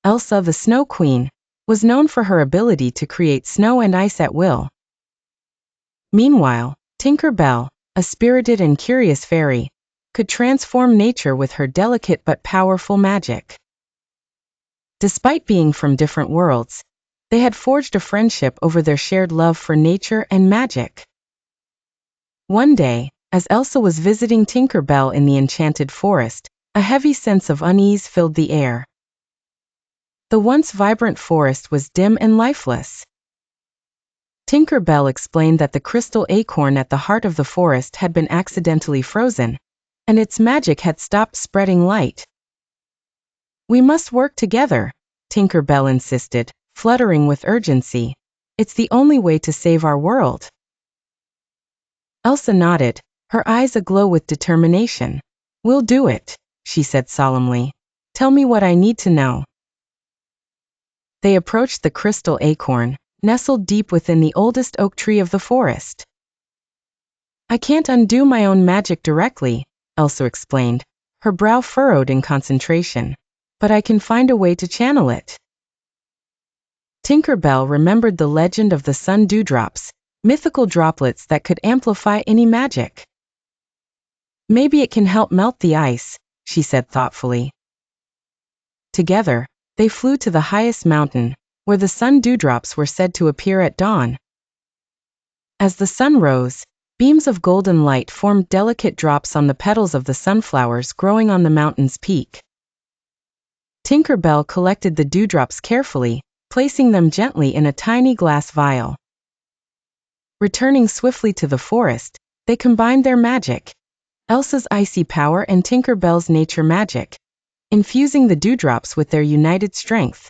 Elsa the Snow Queen, was known for her ability to create snow and ice at will. Meanwhile, Tinker Bell, a spirited and curious fairy, could transform nature with her delicate but powerful magic. Despite being from different worlds, they had forged a friendship over their shared love for nature and magic. One day, as Elsa was visiting Tinker Bell in the Enchanted Forest, a heavy sense of unease filled the air. The once vibrant forest was dim and lifeless. Tinker Bell explained that the crystal acorn at the heart of the forest had been accidentally frozen, and its magic had stopped spreading light. "We must work together," Tinker Bell insisted, fluttering with urgency. "It's the only way to save our world." Elsa nodded, her eyes aglow with determination. "We'll do it," she said solemnly. "Tell me what I need to know." They approached the crystal acorn, nestled deep within the oldest oak tree of the forest. "I can't undo my own magic directly," Elsa explained, her brow furrowed in concentration. "But I can find a way to channel it." Tinker Bell remembered the legend of the sun dewdrops, mythical droplets that could amplify any magic. "Maybe it can help melt the ice," she said thoughtfully. Together, they flew to the highest mountain, where the sun dewdrops were said to appear at dawn. As the sun rose, beams of golden light formed delicate drops on the petals of the sunflowers growing on the mountain's peak. Tinker Bell collected the dewdrops carefully, placing them gently in a tiny glass vial. Returning swiftly to the forest, they combined their magic, Elsa's icy power and Tinker Bell's nature magic, infusing the dewdrops with their united strength.